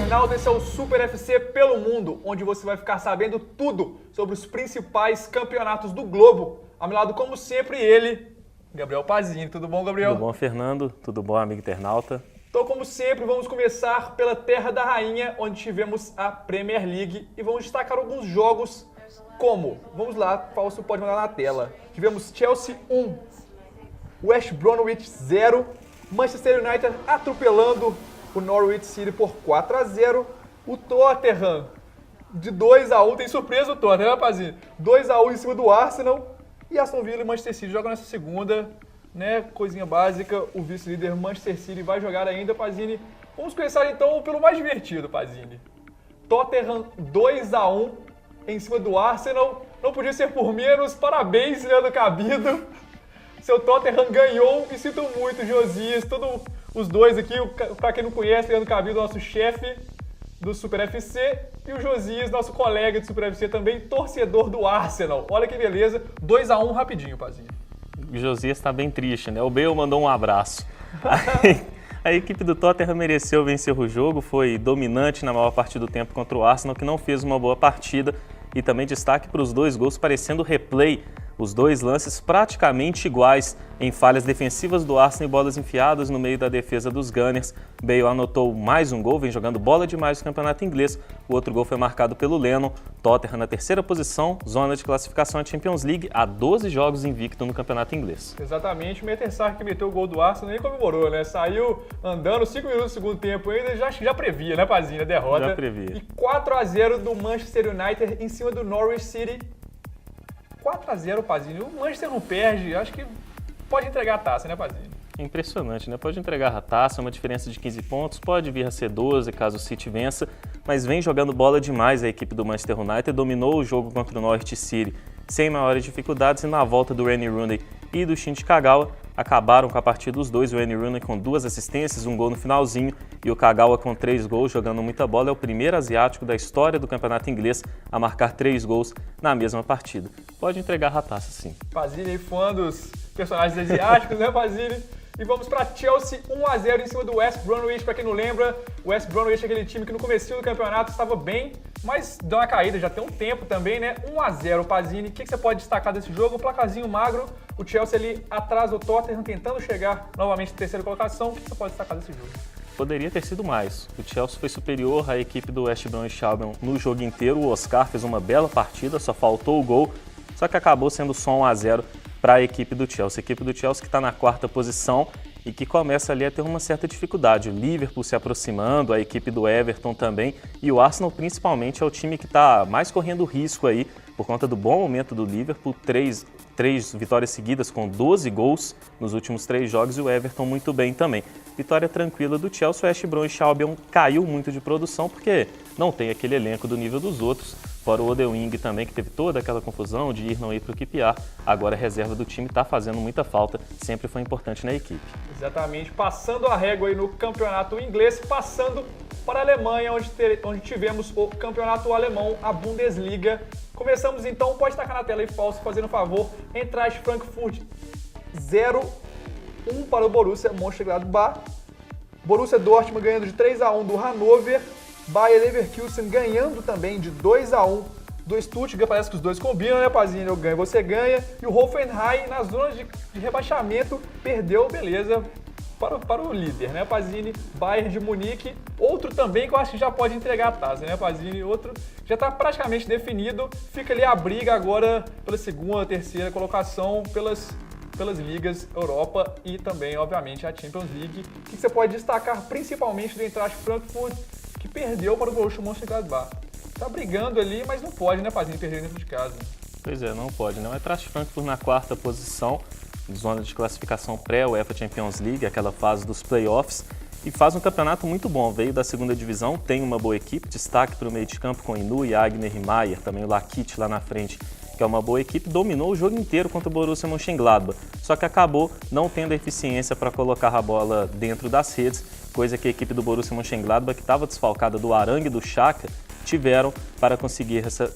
internauta, esse é o Super FC pelo Mundo, onde você vai ficar sabendo tudo sobre os principais campeonatos do globo. Ao meu lado, como sempre, ele, Gabriel Pazini. Tudo bom, Gabriel? Tudo bom, Fernando? Tudo bom, amigo internauta? Então, como sempre, vamos começar pela Terra da Rainha, onde tivemos a Premier League e vamos destacar alguns jogos como... Vamos lá, Fausto pode mandar na tela. Tivemos Chelsea 1, West Bromwich 0, Manchester United atropelando o Norwich City por 4-0, o Tottenham de 2-1, tem surpresa o Tottenham, né, rapazinho? 2-1 em cima do Arsenal, e Aston Villa e Manchester City jogam nessa segunda, né, coisinha básica, o vice-líder Manchester City vai jogar ainda, Pazini. Vamos começar então pelo mais divertido, Pazini. Tottenham 2-1 em cima do Arsenal, não podia ser por menos, parabéns, Leandro Cabido. Seu Tottenham ganhou, me sinto muito, Josias, todos os dois aqui, pra quem não conhece, Leandro Cabido, nosso chefe do Super FC, e o Josias, nosso colega do Super FC também, torcedor do Arsenal. Olha que beleza, 2-1 rapidinho, Pazinho. O Josias está bem triste, né? O Bale mandou um abraço. A equipe do Tottenham mereceu vencer o jogo, foi dominante na maior parte do tempo contra o Arsenal, que não fez uma boa partida, e também destaque para os dois gols parecendo replay. Os dois lances praticamente iguais em falhas defensivas do Arsenal e bolas enfiadas no meio da defesa dos Gunners. Bale anotou mais um gol, vem jogando bola demais no campeonato inglês. O outro gol foi marcado pelo Lennon. Tottenham na terceira posição, zona de classificação à Champions League, há 12 jogos invicto no campeonato inglês. Exatamente, o Mertesacker que meteu o gol do Arsenal nem comemorou, né? Saiu andando 5 minutos do segundo tempo ainda, já previa, né, Pazinho, a derrota. Já previa. E 4-0 do Manchester United em cima do Norwich City. 4-0, Pazini. O Manchester não perde, acho que pode entregar a taça, né, Pazini? Impressionante, né? Pode entregar a taça, uma diferença de 15 pontos, pode vir a ser 12 caso o City vença, mas vem jogando bola demais a equipe do Manchester United, dominou o jogo contra o Norwich City sem maiores dificuldades e na volta do Wayne Rooney e do Shinji Kagawa acabaram com a partida os dois, o Wayne Rooney com 2 assistências, um gol no finalzinho e o Kagawa com 3 gols, jogando muita bola. É o primeiro asiático da história do campeonato inglês a marcar 3 gols na mesma partida. Pode entregar a taça, sim. Pazini, fã dos personagens asiáticos, né, Pazini? E vamos para Chelsea, 1-0 em cima do West Bromwich. Para quem não lembra, o West Bromwich é aquele time que no comecinho do campeonato estava bem, mas deu uma caída, já tem um tempo também, né? 1-0, Pazini. O que você pode destacar desse jogo? Um placarzinho magro, o Chelsea ali atrás do Tottenham, tentando chegar novamente na terceira colocação. O que você pode destacar desse jogo? Poderia ter sido mais. O Chelsea foi superior à equipe do West Bromwich Albion no jogo inteiro. O Oscar fez uma bela partida, só faltou o gol, só que acabou sendo só 1-0 para a equipe do Chelsea. A equipe do Chelsea que está na 4ª posição e que começa ali a ter uma certa dificuldade. O Liverpool se aproximando, a equipe do Everton também, e o Arsenal principalmente é o time que está mais correndo risco aí, por conta do bom momento do Liverpool, três vitórias seguidas com 12 gols nos últimos 3 jogos, e o Everton muito bem também. Vitória tranquila do Chelsea. O West Bromwich Albion caiu muito de produção porque não tem aquele elenco do nível dos outros, fora o Odewing também, que teve toda aquela confusão de ir não ir para o QPR. Agora a reserva do time está fazendo muita falta, sempre foi importante na equipe. Exatamente, passando a régua aí no campeonato inglês, passando para a Alemanha, onde tivemos o campeonato alemão, a Bundesliga. Começamos então, pode tacar na tela aí, Fausto, fazendo um favor, Eintracht Frankfurt 0-1 para o Borussia Mönchengladbach. Borussia Dortmund ganhando de 3-1 do Hannover. Bayer Leverkusen ganhando também de 2-1 do Stuttgart. Parece que os dois combinam, né, Pazinho? Eu ganho, você ganha. E o Hoffenheim, na zona de rebaixamento, perdeu, beleza, para o líder, né, Pazini? Bayern de Munique. Outro também que eu acho que já pode entregar a taça, né, Pazini? Outro já está praticamente definido. Fica ali a briga agora pela segunda, terceira colocação, pelas ligas Europa e também, obviamente, a Champions League. O que você pode destacar principalmente do Eintracht Frankfurt, que perdeu para o Borussia Mönchengladbach? Tá brigando ali, mas não pode, né, Pazinho, perder dentro de casa. Pois é, não pode, não. O Eintracht Frankfurt na 4ª posição, zona de classificação pré-UEFA Champions League, aquela fase dos playoffs, e faz um campeonato muito bom. Veio da 2ª divisão, tem uma boa equipe, destaque para o meio de campo com Inui, Agner e Maier, também o Lakit lá na frente, que é uma boa equipe, dominou o jogo inteiro contra o Borussia Mönchengladbach, só que acabou não tendo eficiência para colocar a bola dentro das redes, coisa que a equipe do Borussia Mönchengladbach, que estava desfalcada do Arangue e do Xhaka,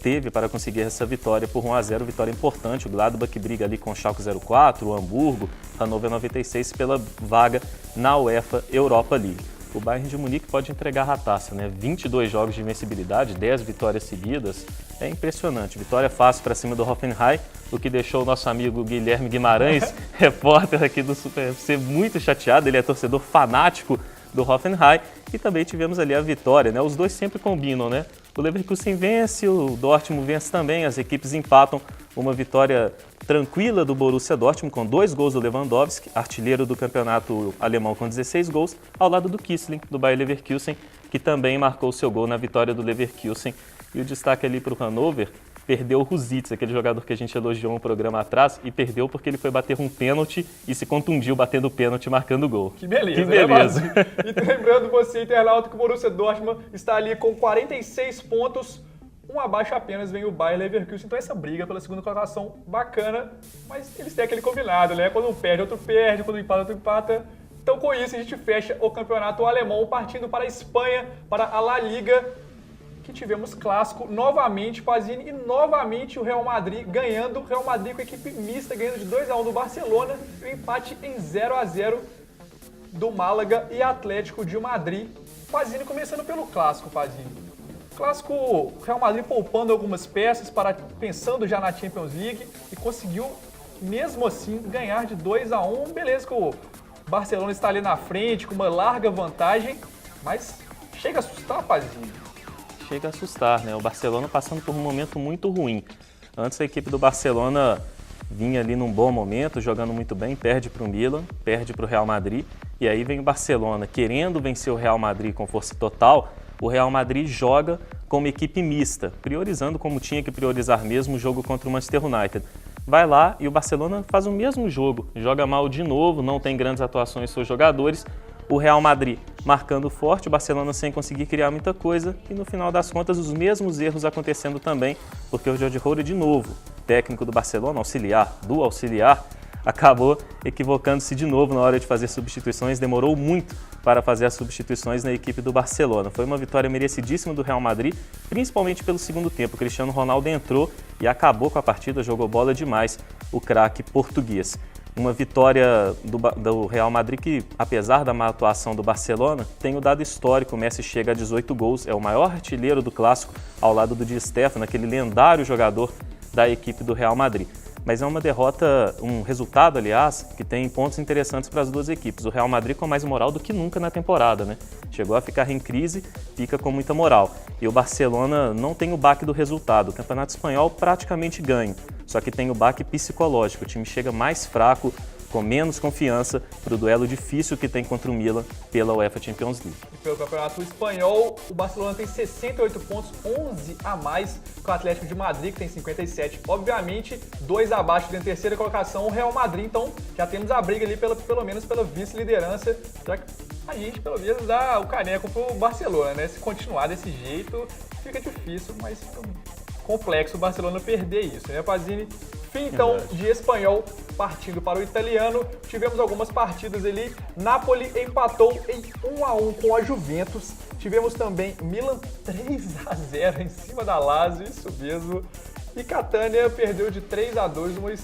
teve para conseguir essa vitória por 1-0, vitória importante. O Gladbach que briga ali com o Schalke 04, o Hamburgo, Hannover 96 pela vaga na UEFA Europa League. o Bayern de Munique pode entregar a taça, né? 22 jogos de invencibilidade, 10 vitórias seguidas, é impressionante. Vitória fácil para cima do Hoffenheim, o que deixou o nosso amigo Guilherme Guimarães, repórter aqui do Super FC, muito chateado. Ele é torcedor fanático do Hoffenheim, e também tivemos ali a vitória, né? Os dois sempre combinam, né? O Leverkusen vence, o Dortmund vence também, as equipes empatam. Uma vitória tranquila do Borussia Dortmund com 2 gols do Lewandowski, artilheiro do campeonato alemão com 16 gols, ao lado do Kiesling, do Bayer Leverkusen, que também marcou seu gol na vitória do Leverkusen. E o destaque ali para o Hannover, perdeu o Ruzitz, aquele jogador que a gente elogiou um programa atrás, e perdeu porque ele foi bater um pênalti e se contundiu batendo o pênalti marcando o gol. Que beleza, que beleza. Né, e lembrando você, internauta, que o Borussia Dortmund está ali com 46 pontos, um abaixo apenas vem o Bayer Leverkusen. Então essa briga pela segunda colocação bacana, mas eles têm aquele combinado, né? Quando um perde, outro perde, quando um empata, outro empata. Então com isso a gente fecha o campeonato alemão, partindo para a Espanha, para a La Liga, que tivemos clássico novamente, Pazini, e novamente o Real Madrid ganhando, o Real Madrid com a equipe mista ganhando de 2-1 do Barcelona, e o empate em 0-0 do Málaga e Atlético de Madrid. Pazini, começando pelo clássico, Pazini. Clássico, o Real Madrid poupando algumas peças, pensando já na Champions League, e conseguiu, mesmo assim, ganhar de 2-1. Beleza que o Barcelona está ali na frente, com uma larga vantagem, mas chega a assustar, Pazini. Chega a assustar, né? O Barcelona passando por um momento muito ruim. Antes a equipe do Barcelona vinha ali num bom momento, jogando muito bem, perde para o Milan, perde para o Real Madrid, e aí vem o Barcelona querendo vencer o Real Madrid com força total. O Real Madrid joga como equipe mista, priorizando como tinha que priorizar mesmo o jogo contra o Manchester United. Vai lá e o Barcelona faz o mesmo jogo, joga mal de novo, não tem grandes atuações seus jogadores. O Real Madrid marcando forte, o Barcelona sem conseguir criar muita coisa, e no final das contas os mesmos erros acontecendo também, porque o Jordi Roure, de novo, técnico do Barcelona, auxiliar, acabou equivocando-se de novo na hora de fazer substituições, demorou muito para fazer as substituições na equipe do Barcelona. Foi uma vitória merecidíssima do Real Madrid, principalmente pelo segundo tempo. O Cristiano Ronaldo entrou e acabou com a partida, jogou bola demais, o craque português. Uma vitória do Real Madrid que, apesar da má atuação do Barcelona, tem o dado histórico. O Messi chega a 18 gols, é o maior artilheiro do clássico, ao lado do Di Stéfano, aquele lendário jogador da equipe do Real Madrid. Mas é uma derrota, um resultado, aliás, que tem pontos interessantes para as duas equipes. O Real Madrid com mais moral do que nunca na temporada, né? Chegou a ficar em crise, fica com muita moral. E o Barcelona não tem o baque do resultado. O Campeonato Espanhol praticamente ganha, só que tem o baque psicológico. O time chega mais fraco, com menos confiança para o duelo difícil que tem contra o Milan pela UEFA Champions League. Pelo Campeonato Espanhol, o Barcelona tem 68 pontos, 11 a mais que o Atlético de Madrid, que tem 57. Obviamente, 2 abaixo da terceira colocação, o Real Madrid. Então, já temos a briga ali pelo menos pela vice-liderança, já que a gente, pelo menos, dá o caneco pro Barcelona, né? Se continuar desse jeito, fica difícil, mas fica complexo o Barcelona perder isso, né, Pazini? Fim, então, de espanhol, partindo para o italiano. Tivemos algumas partidas ali. Napoli empatou em 1-1 com a Juventus. Tivemos também Milan 3-0 em cima da Lazio, isso mesmo. E Catania perdeu de 3-2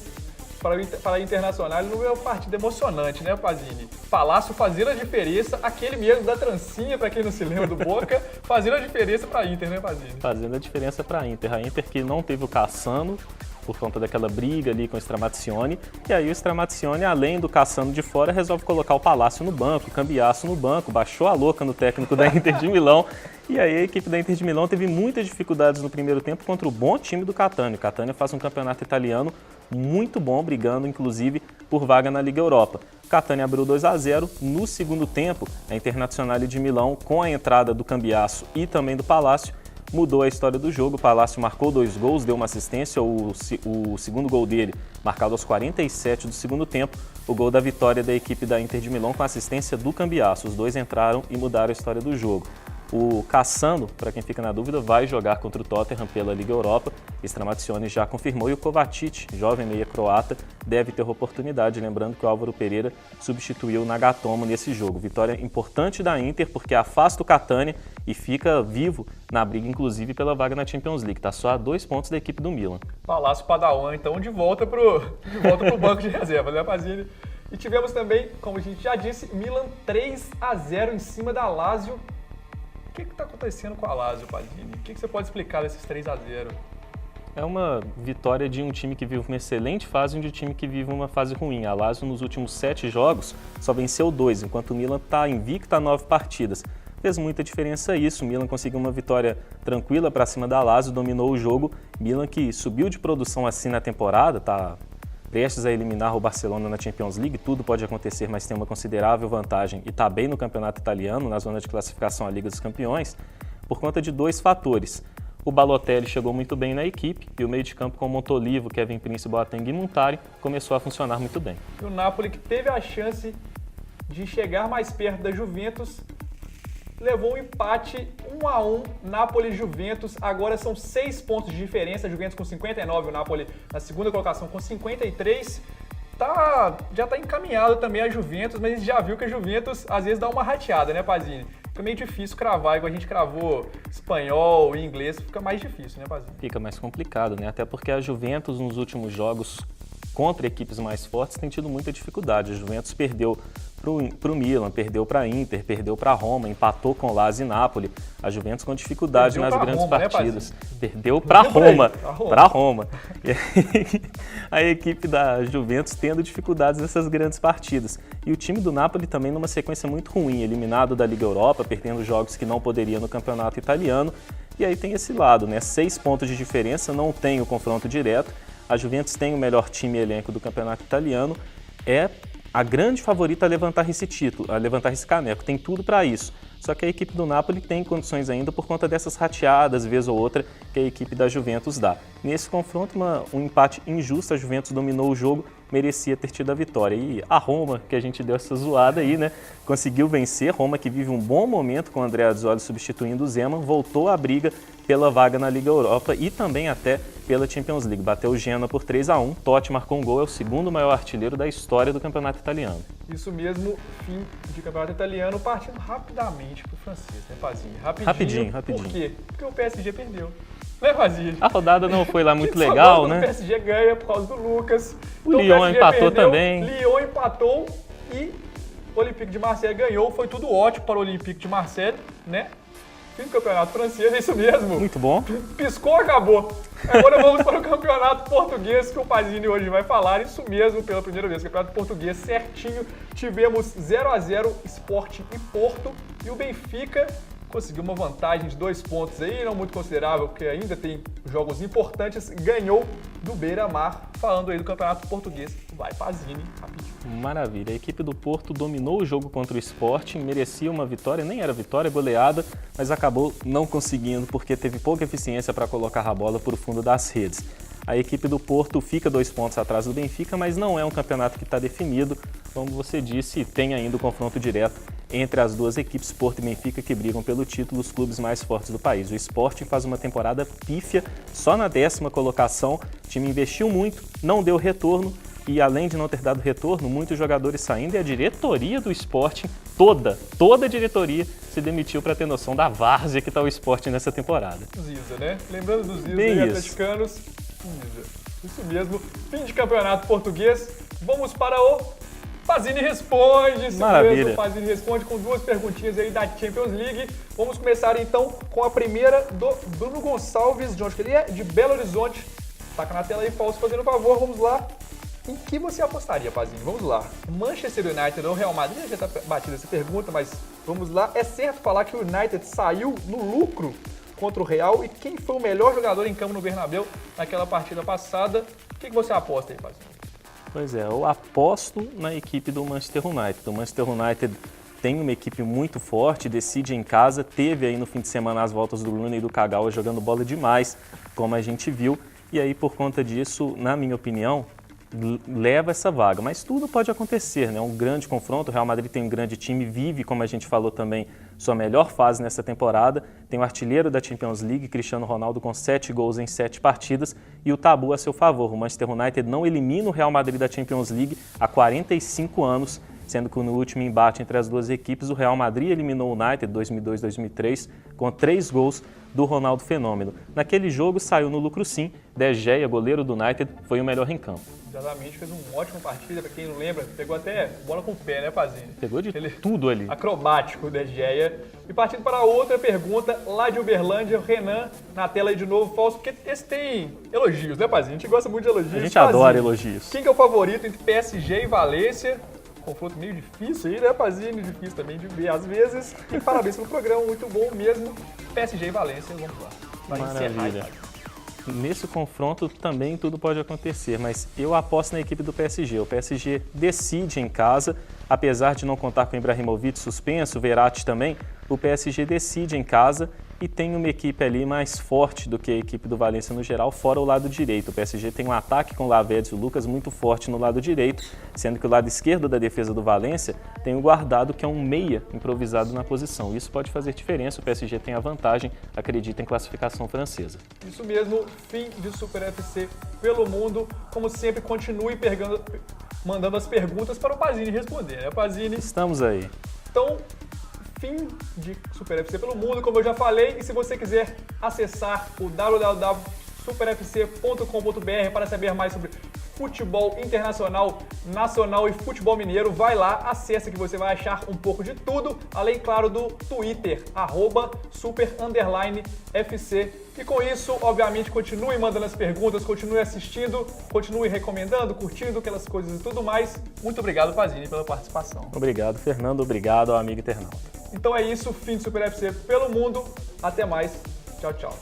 para a Internacional. Não é uma partida emocionante, né, Pazini? Palácio fazendo a diferença, aquele mesmo da trancinha, para quem não se lembra do Boca, fazendo a diferença para a Inter, né, Pazini? Fazendo a diferença para a Inter. A Inter que não teve o Cassano, por conta daquela briga ali com o Stramaccioni, e aí o Stramaccioni, além do Cassano de fora, resolve colocar o Palácio no banco, o Cambiasso no banco, baixou a louca no técnico da Inter de Milão, e aí a equipe da Inter de Milão teve muitas dificuldades no primeiro tempo contra o bom time do Catania. O Catania faz um campeonato italiano muito bom, brigando inclusive por vaga na Liga Europa. O Catania abriu 2-0, no segundo tempo, a Internacional de Milão, com a entrada do Cambiasso e também do Palácio, mudou a história do jogo. O Palácio marcou 2 gols, deu uma assistência, o segundo gol dele, marcado aos 47 do segundo tempo, o gol da vitória da equipe da Inter de Milão com a assistência do Cambiasso. Os dois entraram e mudaram a história do jogo. O Cassano, para quem fica na dúvida, vai jogar contra o Tottenham pela Liga Europa. Stramaccioni já confirmou, e o Kovacic, jovem meia croata, deve ter oportunidade. Lembrando que o Álvaro Pereira substituiu o Nagatomo nesse jogo. Vitória importante da Inter, porque afasta o Catania e fica vivo na briga, inclusive pela vaga na Champions League. Está só a 2 pontos da equipe do Milan. Palácio Padawan, então, de volta pro banco de reserva, né, Pazini? E tivemos também, como a gente já disse, Milan 3-0 em cima da Lazio. O que está acontecendo com a Lazio, Pazini? O que você pode explicar desses 3-0? É uma vitória de um time que vive uma excelente fase e de um time que vive uma fase ruim. A Lazio, nos últimos 7 jogos, só venceu 2, enquanto o Milan está invicto a 9 partidas. Fez muita diferença isso. O Milan conseguiu uma vitória tranquila para cima da Lazio, dominou o jogo. Milan que subiu de produção assim na temporada, está prestes a eliminar o Barcelona na Champions League. Tudo pode acontecer, mas tem uma considerável vantagem e está bem no campeonato italiano, na zona de classificação à Liga dos Campeões, por conta de 2 fatores. O Balotelli chegou muito bem na equipe e o meio de campo com Montolivo, Kevin Prince, Boateng e Montari começou a funcionar muito bem. E o Napoli, que teve a chance de chegar mais perto da Juventus, levou um empate 1-1, Napoli e Juventus. Agora são 6 pontos de diferença, a Juventus com 59, o Napoli na segunda colocação com 53. Já está encaminhado também a Juventus, mas a gente já viu que a Juventus às vezes dá uma rateada, né, Pazini? Fica meio difícil cravar, igual a gente cravou espanhol e inglês, fica mais difícil, né, Pazini? Fica mais complicado, né? Até porque a Juventus nos últimos jogos contra equipes mais fortes tem tido muita dificuldade. A Juventus perdeu para o Milan, perdeu para a Inter, perdeu para a Roma, empatou com o Lazio e Napoli. A Juventus com dificuldade nas grandes partidas. Perdeu para Roma, para Roma. E aí, a equipe da Juventus tendo dificuldades nessas grandes partidas. E o time do Napoli também numa sequência muito ruim, eliminado da Liga Europa, perdendo jogos que não poderia no campeonato italiano. E aí tem esse lado, né? 6 pontos de diferença, não tem o confronto direto. A Juventus tem o melhor time e elenco do campeonato italiano, é a grande favorita a levantar esse título, a levantar esse caneco, tem tudo para isso. Só que a equipe do Napoli tem condições ainda por conta dessas rateadas, vez ou outra, que a equipe da Juventus dá. Nesse confronto, um empate injusto, a Juventus dominou o jogo, merecia ter tido a vitória. E a Roma, que a gente deu essa zoada aí, né, conseguiu vencer. Roma, que vive um bom momento com o Andrea Azzoli substituindo o Zeman, voltou à briga pela vaga na Liga Europa e também até pela Champions League. Bateu o Genoa por 3-1, Totti marcou um gol, é o segundo maior artilheiro da história do campeonato italiano. Isso mesmo, fim de campeonato italiano, partindo rapidamente pro francês, né, Pazini? Rapidinho. Por quê? Porque o PSG perdeu. Né, Pazini? A rodada não foi lá muito legal, né? O PSG ganha por causa do Lucas. O Lyon empatou também. Lyon empatou e o Olympique de Marseille ganhou. Foi tudo ótimo para o Olympique de Marseille, né? Fim do campeonato francês, é isso mesmo. Muito bom. Piscou, acabou. Agora vamos para o campeonato português, que o Pazini hoje vai falar. Isso mesmo, pela primeira vez, campeonato português certinho. Tivemos 0-0 Sport e Porto. E o Benfica conseguiu uma vantagem de 2 pontos aí, não muito considerável, porque ainda tem jogos importantes. Ganhou do Beira-Mar. Falando aí do campeonato português, vai Pazini, rapidinho. Maravilha. A equipe do Porto dominou o jogo contra o Sporting, merecia uma vitória, nem era vitória, goleada, mas acabou não conseguindo porque teve pouca eficiência para colocar a bola por fundo das redes. A equipe do Porto fica 2 pontos atrás do Benfica, mas não é um campeonato que está definido. Como você disse, tem ainda o confronto direto entre as duas equipes, Porto e Benfica, que brigam pelo título, os clubes mais fortes do país. O Sporting faz uma temporada pífia, só na 10ª colocação. O time investiu muito, não deu retorno e, além de não ter dado retorno, muitos jogadores saindo e a diretoria do Sporting, toda a diretoria, se demitiu para ter noção da várzea que está o Sporting nessa temporada. Ziza, né? Lembrando dos Ziza e atleticanos, Ziza. Isso mesmo, fim de campeonato português. Vamos para o Pazini Responde. Isso mesmo, o Pazini Responde com 2 perguntinhas aí da Champions League. Vamos começar então com a primeira do Bruno Gonçalves, de onde que ele é? De Belo Horizonte. Taca na tela aí, Fausto, fazendo um favor, vamos lá. Em que você apostaria, Pazini? Vamos lá. Manchester United ou Real Madrid? Já está batida essa pergunta, mas vamos lá. É certo falar que o United saiu no lucro contra o Real? E quem foi o melhor jogador em campo no Bernabéu naquela partida passada? O que você aposta aí, Pazini? Pois é, eu aposto na equipe do Manchester United. O Manchester United tem uma equipe muito forte, decide em casa, teve aí no fim de semana as voltas do Rooney e do Kagawa jogando bola demais, como a gente viu. E aí, por conta disso, na minha opinião, leva essa vaga, mas tudo pode acontecer, né? Um grande confronto, o Real Madrid tem um grande time, vive, como a gente falou também, sua melhor fase nessa temporada, tem o artilheiro da Champions League, Cristiano Ronaldo, com 7 gols em 7 partidas e o tabu a seu favor. O Manchester United não elimina o Real Madrid da Champions League há 45 anos sendo que no último embate entre as duas equipes, o Real Madrid eliminou o United 2002-2003 com 3 gols do Ronaldo Fenômeno. Naquele jogo saiu no lucro sim, De Gea, goleiro do United, foi o melhor em campo. Exatamente, fez uma ótima partida, pra quem não lembra, pegou até bola com o pé, né, Pazini? Pegou de tudo ali. Acrobático, De Gea. E partindo para outra pergunta, lá de Uberlândia, o Renan, na tela aí de novo, falso, porque esse tem elogios, né, Pazini? A gente gosta muito de elogios. A gente Pazini, adora elogios. quem que é o favorito entre PSG e Valência? Confronto meio difícil aí, né, Pazini? Difícil também de ver às vezes. E parabéns pelo programa, muito bom mesmo. PSG e Valência, vamos lá. Vai encerrar, Maravilha. Nesse confronto também tudo pode acontecer, mas eu aposto na equipe do PSG. O PSG decide em casa, apesar de não contar com o Ibrahimovic suspenso, o Verratti também, o PSG decide em casa e tem uma equipe ali mais forte do que a equipe do Valência no geral, fora o lado direito. O PSG tem um ataque com o Lavezzi e o Lucas muito forte no lado direito, sendo que o lado esquerdo da defesa do Valência tem o Guardado, que é um meia improvisado na posição. Isso pode fazer diferença, o PSG tem a vantagem, acredita em classificação francesa. Isso mesmo, fim de Super FC pelo mundo. Como sempre, continue mandando as perguntas para o Pazini responder, né, Pazini? Estamos aí. Então, fim de Super FC pelo mundo, como eu já falei. E se você quiser acessar o www.superfc.com.br para saber mais sobre futebol internacional, nacional e futebol mineiro, vai lá, acessa que você vai achar um pouco de tudo, além, claro, do Twitter, @super_FC. E com isso, obviamente, continue mandando as perguntas, continue assistindo, continue recomendando, curtindo aquelas coisas e tudo mais. Muito obrigado, Pazini, pela participação. Obrigado, Fernando. Obrigado ao amigo internauta. Então é isso, fim de Super FC pelo mundo. Até mais. Tchau, tchau.